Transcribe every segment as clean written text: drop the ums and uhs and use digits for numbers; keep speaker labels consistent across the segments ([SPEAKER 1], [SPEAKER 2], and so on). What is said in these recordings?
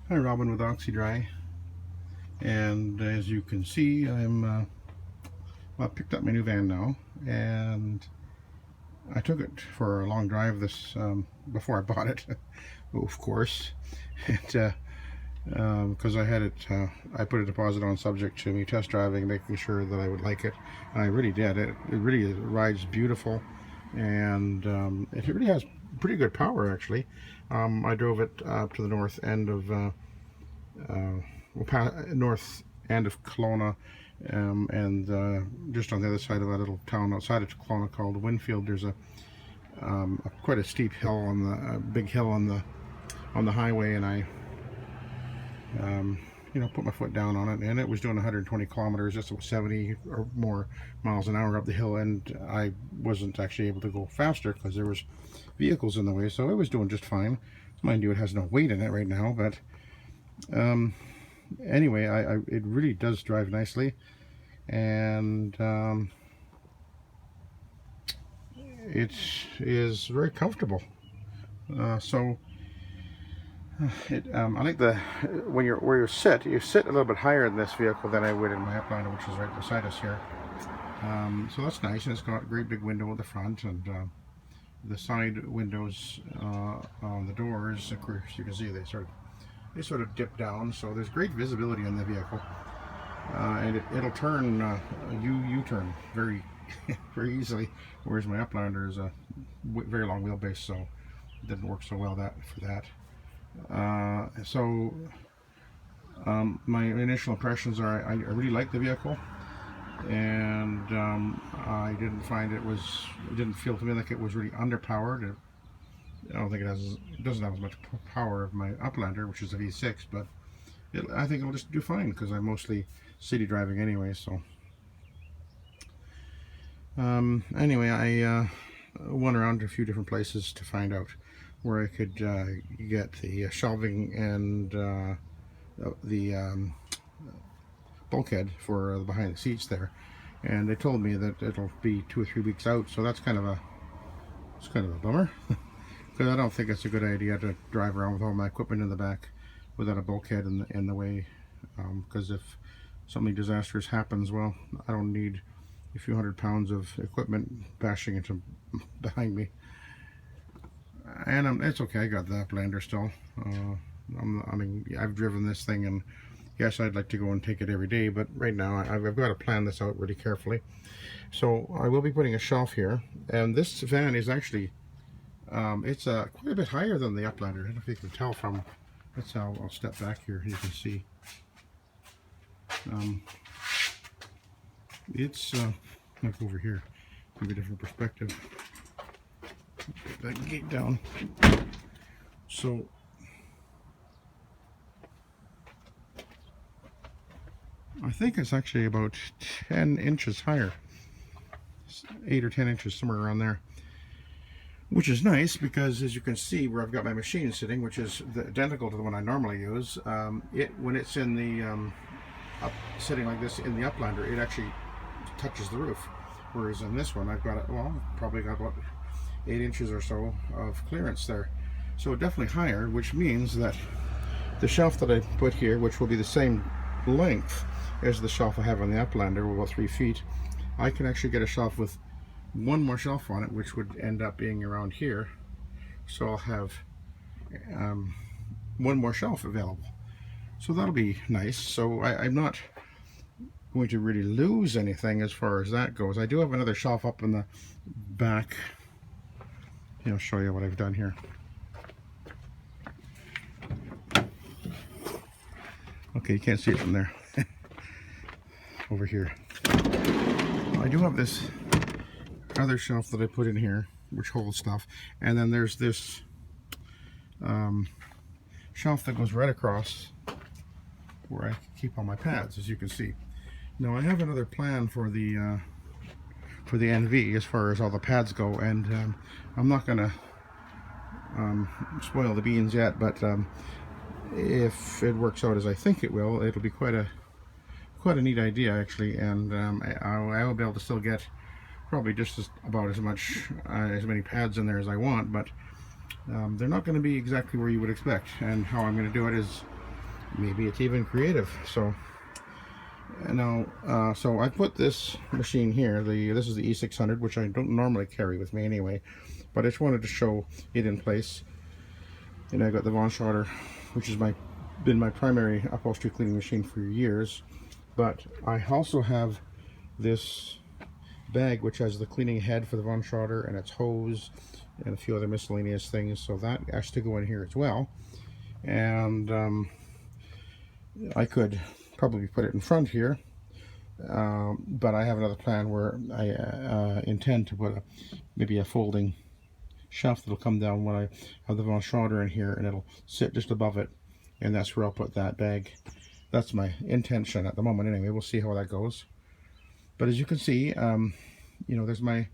[SPEAKER 1] Hi, Robin with Oxy-Dry, and as you can see, I picked up my new van now, and I took it for a long drive this before I bought it, of course, and because I had it, I put a deposit on subject to me test driving, making sure that I would like it, and I really did. It really rides beautiful, and it really has pretty good power actually. I drove it up to the north end of north end of Kelowna, and just on the other side of that little town outside of Kelowna called Winfield, there's quite a steep hill on the big hill on the highway, and I put my foot down on it, and it was doing 120 kilometers, just about 70 or more miles an hour up the hill, and I wasn't actually able to go faster because there was vehicles in the way, so it was doing just fine. Mind you, it has no weight in it right now, but anyway, it really does drive nicely, and it is very comfortable. I like where you sit a little bit higher in this vehicle than I would in my Uplander, which is right beside us here. So that's nice, and it's got a great big window at the front, and the side windows on the doors, of course, you can see they sort of dip down, so there's great visibility in the vehicle, and it'll turn U-turn very very easily, whereas my Uplander is a very long wheelbase, so it didn't work so well for that. My initial impressions are I really like the vehicle, and I didn't find it didn't feel to me like it was really underpowered. I don't think it doesn't have as much power of my Uplander, which is a V6, but I think it'll just do fine because I'm mostly city driving anyway. So anyway, I went around to a few different places to find out where I could get the shelving and the bulkhead for behind the seats there, and they told me that it'll be 2 or 3 weeks out, so that's kind of a bummer. Because I don't think it's a good idea to drive around with all my equipment in the back without a bulkhead in the way, because if something disastrous happens, well, I don't need a few hundred pounds of equipment bashing into behind me. And it's okay, I got the Uplander still. I mean, I've driven this thing, and yes, I'd like to go and take it every day, but right now I've got to plan this out really carefully. So I will be putting a shelf here, and this van is actually it's quite a bit higher than the Uplander. I don't know if you can tell from, I'll step back here, you can see. It's like over here, give you a different perspective. Put that gate down. So I think it's actually about 10 inches higher, 8 or 10 inches, somewhere around there. Which is nice because, as you can see where I've got my machine sitting, which is identical to the one I normally use, when it's in the sitting like this in the Uplander, it actually touches the roof. Whereas in this one, I've got probably got about 8 inches or so of clearance there. So definitely higher, which means that the shelf that I put here, which will be the same length as the shelf I have on the Uplander, about 3 feet, I can actually get a shelf with one more shelf on it, which would end up being around here. So I'll have one more shelf available, so that'll be nice. So I'm not going to really lose anything as far as that goes. I do have another shelf up in the back. I'll show you what I've done here. Okay, you can't see it from there. Over here I do have this other shelf that I put in here, which holds stuff, and then there's this shelf that goes right across where I keep all my pads, as you can see. Now I have another plan for the NV as far as all the pads go, and I'm not gonna spoil the beans yet, but if it works out as I think it will, it'll be quite a neat idea actually, and I will be able to still get probably just about as many pads in there as I want, but they're not going to be exactly where you would expect. And how I'm going to do it is maybe it's even creative. So now, so I put this machine here. This is the E600, which I don't normally carry with me anyway, but I just wanted to show it in place. And I got the Von Schroeder, which has been my primary upholstery cleaning machine for years. But I also have this bag which has the cleaning head for the Von Schroeder and its hose and a few other miscellaneous things, so that has to go in here as well. And I could probably put it in front here, but I have another plan where I intend to put maybe a folding shelf that'll come down when I have the Von Schroeder in here, and it'll sit just above it, and that's where I'll put that bag. That's my intention at the moment anyway. We'll see how that goes. But as you can see, you know, there's my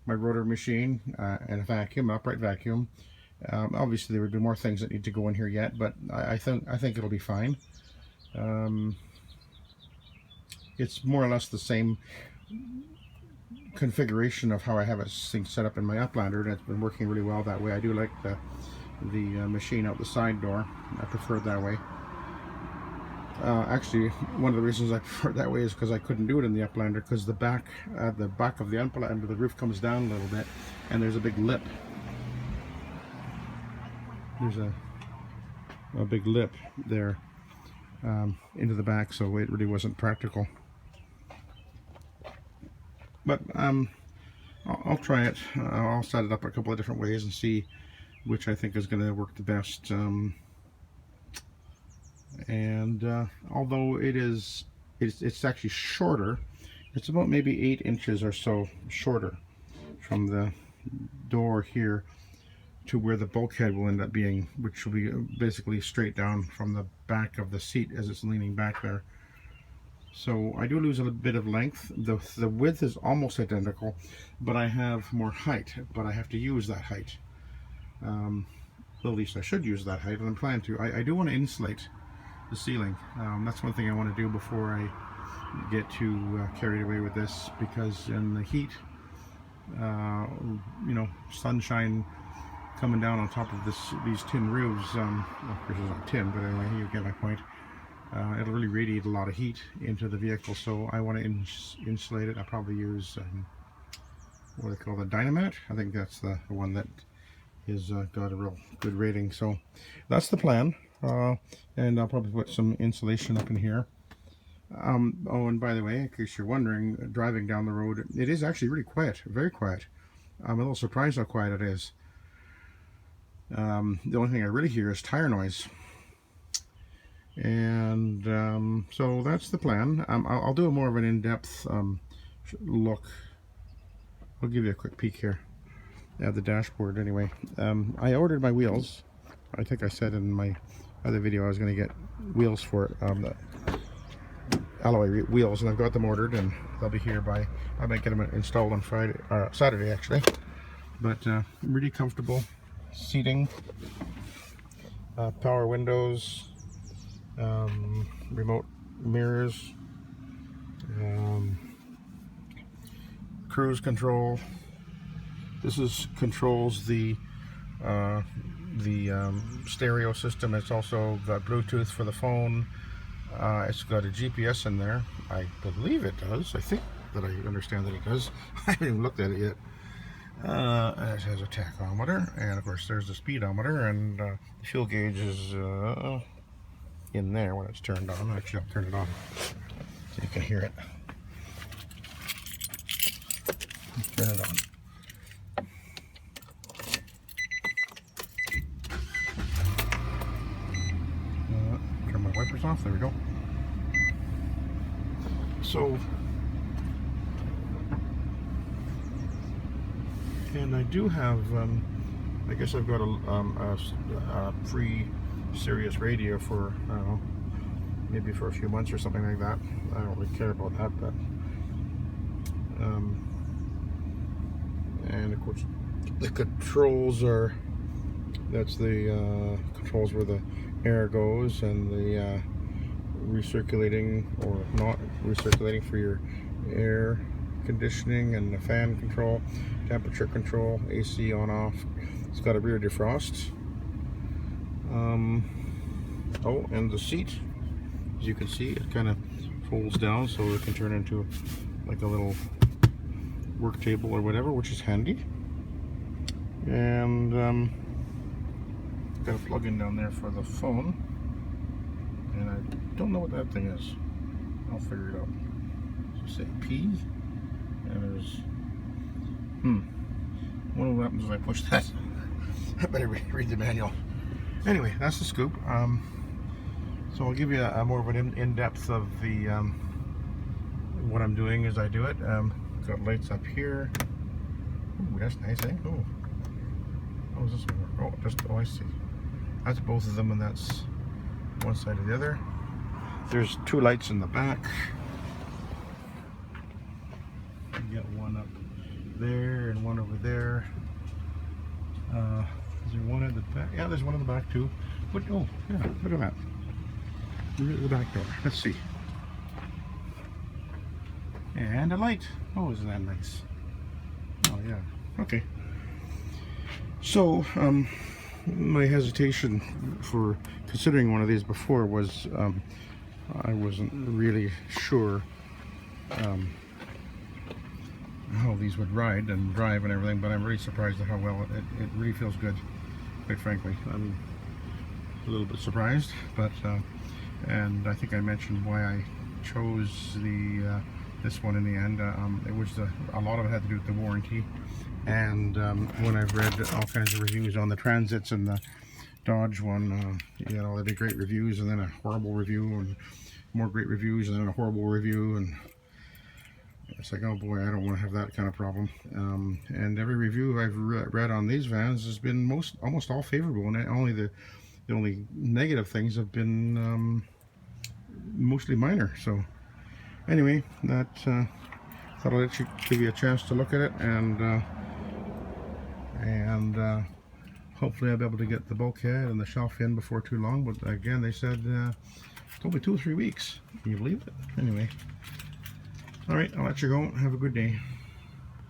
[SPEAKER 1] rotor machine and a vacuum, upright vacuum. Obviously there would be more things that need to go in here yet, but I think it'll be fine. It's more or less the same configuration of how I have this thing set up in my Uplander, and it's been working really well that way. I do like the machine out the side door. I prefer it that way. Actually, one of the reasons I prefer it that way is because I couldn't do it in the Uplander, because the back of the Uplander, the roof comes down a little bit, and there's a big lip. There's a big lip there into the back, so it really wasn't practical. But I'll try it. I'll set it up a couple of different ways and see which I think is going to work the best. Although it's actually shorter, it's about maybe 8 inches or so shorter from the door here to where the bulkhead will end up being, which will be basically straight down from the back of the seat as it's leaning back there. So I do lose a bit of length. The width is almost identical, but I have more height, but I have to use that height. Well, at least I should use that height, and I'm planning to. I do want to insulate the ceiling. That's one thing I want to do before I get too carried away with this, because in the heat, you know, sunshine coming down on top of these tin roofs, of course it's not tin, but anyway, you get my point. It'll really radiate a lot of heat into the vehicle, so I want to insulate it. I'll probably use what they call the Dynamat. I think that's the one that is got a real good rating. So that's the plan, and I'll probably put some insulation up in here. Oh, and by the way, in case you're wondering, driving down the road, it is actually really quiet, very quiet. I'm a little surprised how quiet it is. The only thing I really hear is tire noise. And so that's the plan. I'll do a more of an in-depth look. I'll give you a quick peek here at the dashboard anyway. I ordered my wheels. I think I said in my other video I was going to get wheels for it, the alloy wheels, and I've got them ordered, and they'll be here by, I might get them installed on Friday or Saturday actually. But really comfortable seating, power windows, remote mirrors, cruise control. This controls the stereo system. It's also got Bluetooth for the phone. It's got a GPS in there. I believe it does. I think that I understand that it does. I haven't even looked at it yet. It has a tachometer, and of course there's the speedometer, and the fuel gauge is in there when it's turned on. Actually, I'll turn it on so you can hear it. Turn it on. Turn my wipers off. There we go. So, and I do have, I guess I've got a free Sirius radio for, I don't know, maybe for a few months or something like that. I don't really care about that, but and of course the controls are, that's the controls where the air goes, and the recirculating or not recirculating for your air conditioning, and the fan control, temperature control, AC on off. It's got a rear defrost. Oh, and the seat, as you can see, it kind of folds down so it can turn into like a little work table or whatever, which is handy. And got a plug-in down there for the phone, and I don't know what that thing is. I'll figure it out. So say P, and there's what happens if I push that? I better read the manual. Anyway, that's the scoop. So I'll give you a more of an in-depth of the what I'm doing as I do it. Got lights up here. Ooh, that's nice, eh? Oh, how does this one work? Oh, I see. That's both of them, and that's one side or the other. There's two lights in the back. You get one up there and one over there. Is there one at the back? Yeah, there's one in the back too. But oh, yeah, look at that. Look at the back door. Let's see. And a light. Oh, isn't that nice? Oh yeah. Okay. So, my hesitation for considering one of these before was I wasn't really sure how these would ride and drive and everything, but I'm really surprised at how well it really feels good, quite frankly. I'm a little bit surprised, but and I think I mentioned why I chose the this one in the end. It was a lot of it had to do with the warranty, and when I've read all kinds of reviews on the Transits and the Dodge one, you know, they did great reviews and then a horrible review and more great reviews and then a horrible review, and it's like, oh boy, I don't want to have that kind of problem. And every review I've read on these vans has been almost all favorable, and only the only negative things have been mostly minor. So anyway, that thought I'd give you a chance to look at it, and hopefully I'll be able to get the bulkhead and the shelf in before too long. But again, they said it's only 2 or 3 weeks. Can you believe it? Anyway, all right, I'll let you go. Have a good day.